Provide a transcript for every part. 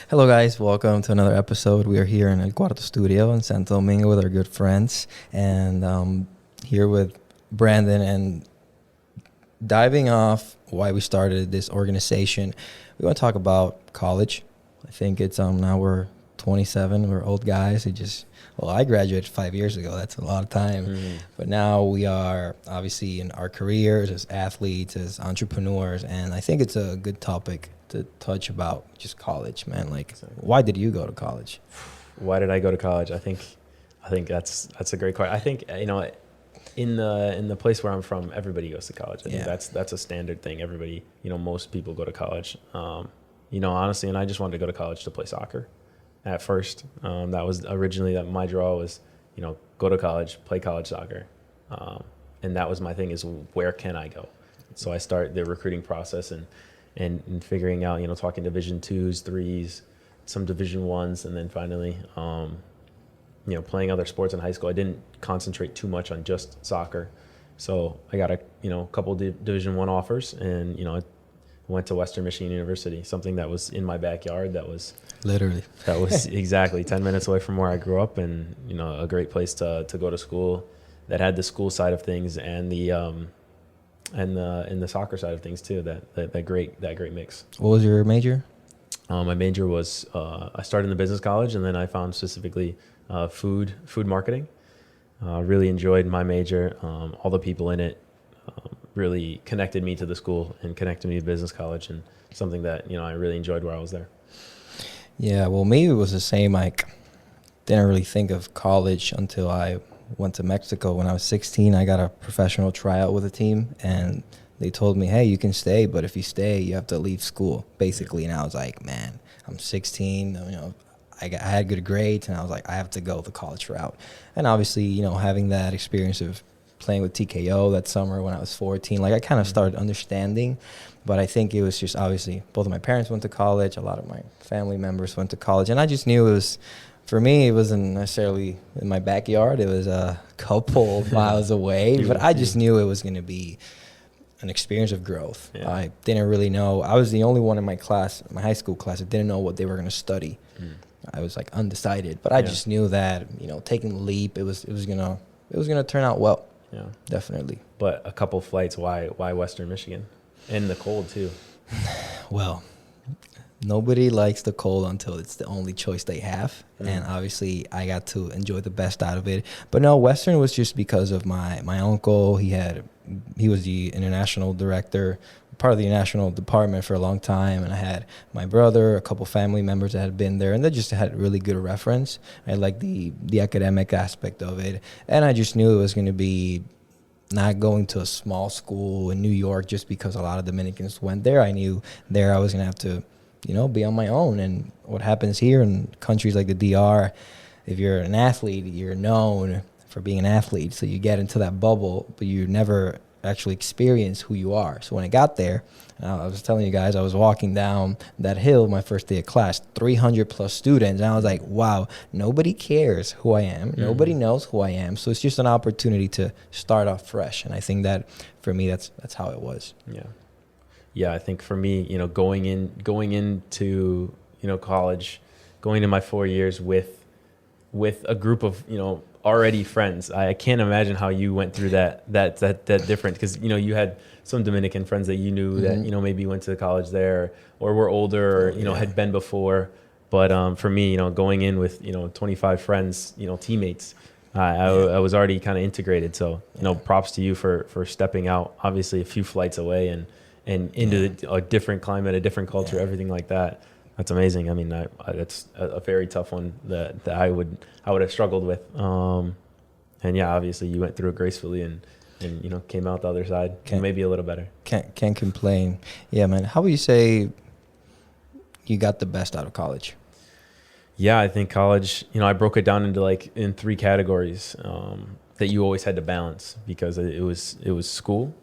Hello, guys. Welcome to another episode. We are here in El Cuarto Studio in Santo Domingo with our good friends, and here with Brandon. And diving off why we started this organization, we want to talk about college. I think it's now we're 27. We're old guys who I graduated 5 years ago. That's a lot of time. Mm-hmm. But now we are obviously in our careers as athletes, as entrepreneurs, and I think it's a good topic to touch about just college, man. Like, why did you go to college? Why did I go to college? I think that's a great question. I think in the place where I'm from, everybody goes to college. I think that's a standard thing. Everybody, most people go to college. Honestly, and I just wanted to go to college to play soccer. At first, that was originally that my draw was, go to college, play college soccer, and that was my thing. Is where can I go? So I start the recruiting process and figuring out, talking Division 2s, 3s, some Division 1s, and then finally, playing other sports in high school. I didn't concentrate too much on just soccer. So I got a couple Division 1 offers, and, I went to Western Michigan University, something that was in my backyard. That was exactly 10 minutes away from where I grew up, and, a great place to go to school that had the school side of things and the soccer side of things too. That great mix. What was your major? My major was I started in the business college, and then I found specifically food marketing. Really enjoyed my major. All the people in it really connected me to the school and connected me to business college, and something that I really enjoyed while I was there. Yeah, well, maybe it was the same. Like, didn't really think of college until I went to Mexico. When I was 16, I got a professional tryout with a team, and they told me, hey, you can stay, but if you stay, you have to leave school, basically. And I was like, man, I'm 16, I had good grades, and I was like, I have to go the college route. And obviously, having that experience of playing with TKO that summer when I was 14, like, I kind of started understanding. But I think it was just, obviously, both of my parents went to college, a lot of my family members went to college, and I just knew it was, for me, it wasn't necessarily in my backyard. It was a couple miles away, but I just knew it was going to be an experience of growth. Yeah. I didn't really know. I was the only one in my class, my high school class, that didn't know what they were going to study. I was like undecided, but I just knew that, taking the leap, it was gonna turn out well. Yeah, definitely. But a couple flights, why Western Michigan? In the cold too. Well, nobody likes the cold until it's the only choice they have. And obviously I got to enjoy the best out of it. But no, Western was just because of my uncle. He was the international director, part of the international department for a long time. And I had my brother, a couple family members that had been there, and they just had really good reference. I liked the academic aspect of it. And I just knew it was going to be not going to a small school in New York just because a lot of Dominicans went there. I knew there I was going to have to be on my own. And what happens here in countries like the DR, if you're an athlete, you're known for being an athlete. So you get into that bubble, but you never actually experience who you are. So when I got there, I was telling you guys, I was walking down that hill my first day of class, 300 plus students. And I was like, wow, nobody cares who I am. Nobody knows who I am. So it's just an opportunity to start off fresh. And I think that for me, that's how it was. Yeah, I think for me, going into college, going into my 4 years with a group of already friends. I can't imagine how you went through that different, because you had some Dominican friends that you knew that maybe went to college there or were older or had been before. But for me, going in with 25 friends, teammates, I was already kind of integrated. So props to you for stepping out. Obviously, a few flights away and into a different climate, a different culture, everything like that. That's amazing. I mean, that's a very tough one that I would have struggled with. And yeah, obviously you went through it gracefully and came out the other side, maybe a little better. Can't complain. Yeah, man. How would you say you got the best out of college? Yeah, I think college, I broke it down into in three categories that you always had to balance, because it was school,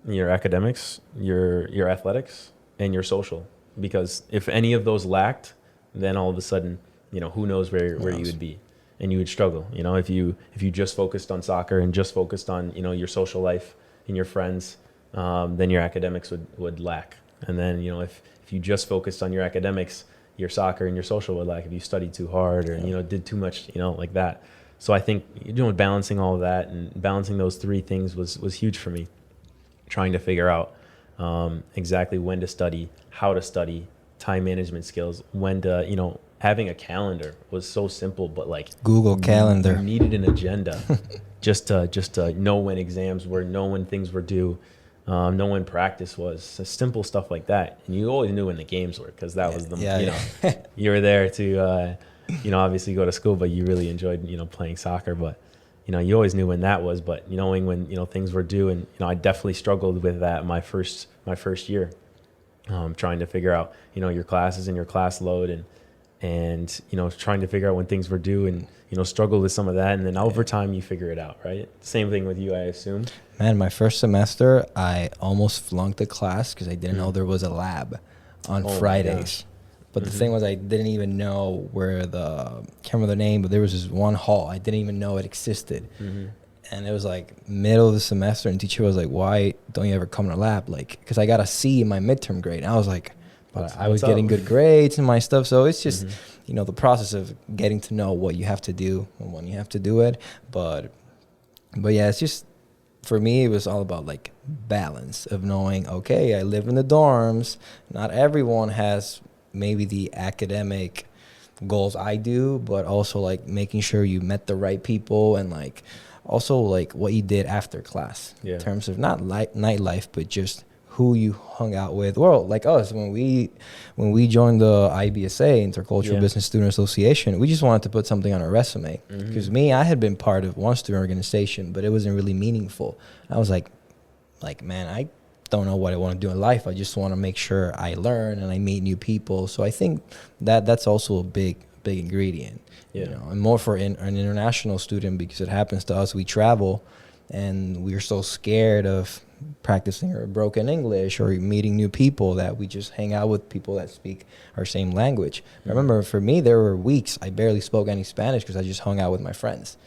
your academics, your athletics, and your social. Because if any of those lacked, then all of a sudden, who knows where you would be, and you would struggle. If you just focused on soccer and just focused on your social life and your friends, then your academics would lack. And then if you just focused on your academics, your soccer and your social would lack if you studied too hard or, did too much, like that. So I think, balancing all of that and balancing those three things was huge for me. Trying to figure out exactly when to study, how to study, time management skills, when to, having a calendar was so simple, but like Google Calendar. You needed an agenda just to know when exams were, know when things were due, know when practice was, so simple stuff like that. And you always knew when the games were, because that was the, you were there to, obviously go to school, but you really enjoyed, playing soccer. But, you always knew when that was, but knowing when, things were due. And, I definitely struggled with that my first year, trying to figure out, your classes and your class load and, trying to figure out when things were due and, struggle with some of that. And then over time you figure it out, right? Same thing with you, I assume. Man, my first semester, I almost flunked the class because I didn't know there was a lab on Fridays. But the thing was, I didn't even know where can't remember the name, but there was this one hall. I didn't even know it existed. And it was like middle of the semester, and teacher was like, why don't you ever come to lab? Like, because I got a C in my midterm grade. And I was like, but I was getting good grades and my stuff. So it's just, the process of getting to know what you have to do and when you have to do it. But yeah, it's just, for me, it was all about like balance of knowing, okay, I live in the dorms. Not everyone has maybe the academic goals I do, but also like making sure you met the right people and like also like what you did after class in terms of not nightlife, but just who you hung out with. Well, like us, when we joined the IBSA, Intercultural Business Student Association, we just wanted to put something on our resume. Because I had been part of one student organization, but it wasn't really meaningful. I was like, man, I don't know what I want to do in life. I just want to make sure I learn and I meet new people. So I think that's also a big ingredient. And more for an international student, because it happens to us, we travel and we're so scared of practicing our broken English or meeting new people that we just hang out with people that speak our same language. I remember for me, there were weeks I barely spoke any Spanish because I just hung out with my friends.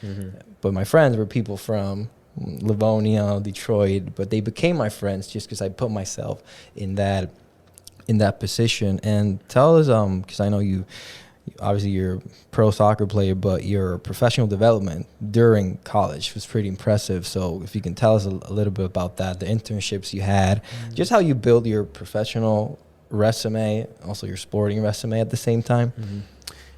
But my friends were people from Livonia, Detroit, but they became my friends just because I put myself in that position. And tell us, because I know you obviously you're a pro soccer player, but your professional development during college was pretty impressive. So if you can tell us a little bit about that, the internships you had, just how you build your professional resume, also your sporting resume at the same time.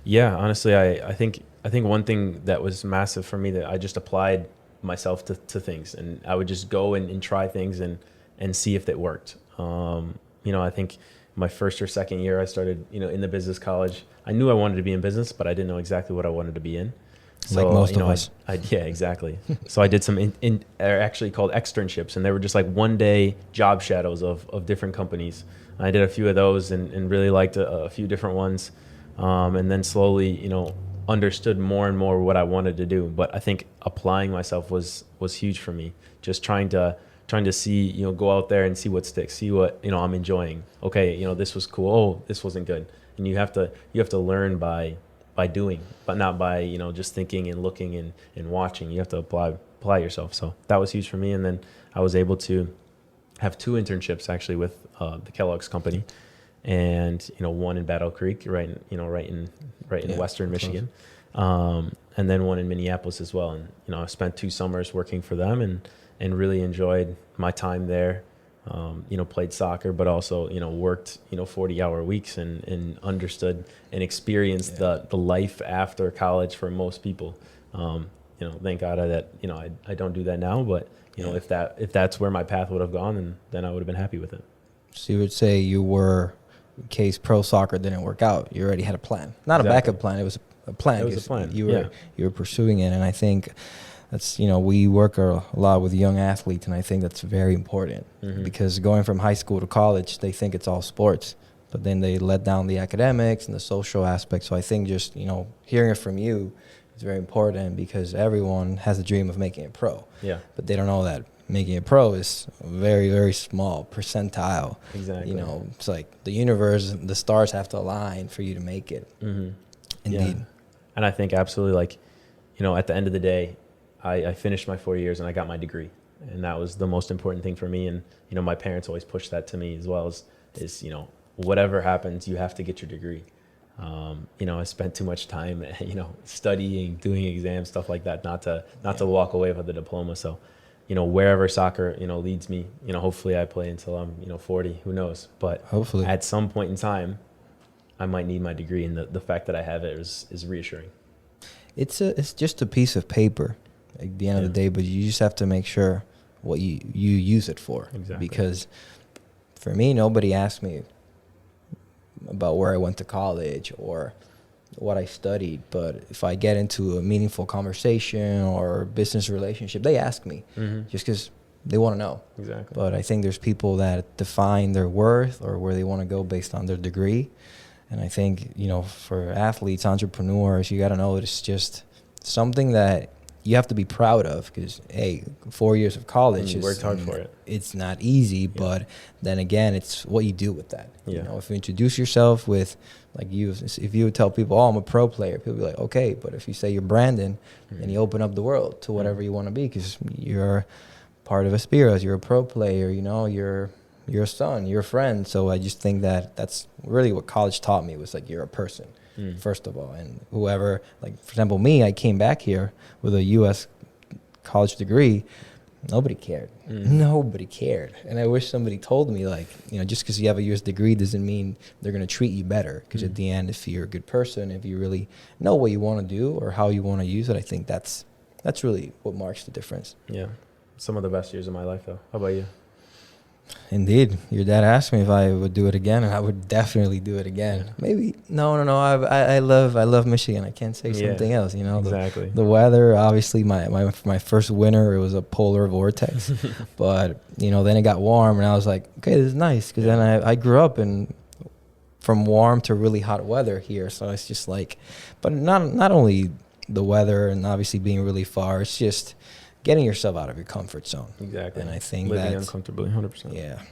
Yeah, honestly, I think one thing that was massive for me, that I just applied myself to things, and I would just go and try things and see if it worked. I think my first or second year I started, in the business college. I knew I wanted to be in business, but I didn't know exactly what I wanted to be in. So, like most of us. Yeah, exactly. So I did some they're actually called externships, and they were just like 1 day job shadows of different companies. I did a few of those and really liked a few different ones. And then slowly, understood more and more what I wanted to do. But I think applying myself was huge for me. Just trying to see, go out there and see what sticks, see what, I'm enjoying. Okay, this was cool. Oh, this wasn't good. And you have to learn by doing, but not by, just thinking and looking and watching. You have to apply yourself. So that was huge for me. And then I was able to have 2 internships actually with the Kellogg's company, and one in Battle Creek, right in Western Michigan, and then one in Minneapolis as well. And I spent 2 summers working for them and really enjoyed my time there. Played soccer, but also worked 40-hour weeks and understood and experienced the life after college for most people. Thank God I don't do that now, but if that's where my path would have gone, then I would have been happy with it. So you would say you were, in case pro soccer didn't work out, you already had a plan. Not a backup plan, it was a plan. It was a plan. You were pursuing it, and I think that's, we work a lot with young athletes, and I think that's very important because going from high school to college, they think it's all sports, but then they let down the academics and the social aspect. So I think just, hearing it from you is very important, because everyone has a dream of making it pro. Yeah. But they don't know that making it pro is a very, very small percentile. Exactly. It's like the universe, the stars have to align for you to make it. Indeed. Yeah. And I think absolutely, at the end of the day, I finished my 4 years and I got my degree, and that was the most important thing for me. And my parents always pushed that to me as well, is whatever happens, you have to get your degree. You know, I spent too much time, you know, studying, doing exams, stuff like that, not to walk away with a diploma. So, you know, wherever soccer, you know, leads me, you know, hopefully I play until I'm, you know, 40, who knows? But hopefully at some point in time, I might need my degree, and the fact that I have it is reassuring. it's just a piece of paper at the end of the day, but you just have to make sure what you use it for. Exactly. Because for me, nobody asked me about where I went to college or what I studied, but if I get into a meaningful conversation or business relationship, they ask me just because they want to know. Exactly. But I think there's people that define their worth or where they want to go based on their degree. And I think, you know, for athletes, entrepreneurs, you got to know it's just something that you have to be proud of because, hey, 4 years of college, you worked hard for it. It's not easy, but then again, it's what you do with that. Yeah. You know, if you introduce yourself with, like if you would tell people, oh, I'm a pro player, people be like, okay. But if you say you're Brandon, then you open up the world to whatever you want to be because you're part of Aspiras, you're a pro player, you know, you're a son, you're a friend. So I just think that that's really what college taught me was like you're a person. First of all, and whoever, like for example, me, I came back here with a U.S. college degree. Nobody cared. Nobody cared. And I wish somebody told me, like, you know, just because you have a U.S. degree doesn't mean they're going to treat you better. Because at the end, if you're a good person, if you really know what you want to do or how you want to use it, I think that's really what marks the difference. Yeah. Some of the best years of my life, though. How about you? Indeed. Your dad asked me if I would do it again, and I would definitely do it again. Maybe. No. I love Michigan. I can't say something else, you know. Exactly. The weather, obviously, my first winter, it was a polar vortex. But, you know, then it got warm, and I was like, okay, this is nice. Because then I grew up from warm to really hot weather here. So it's just like, but not only the weather and obviously being really far, it's just getting yourself out of your comfort zone. Exactly. And I think living uncomfortably, 100%. Yeah.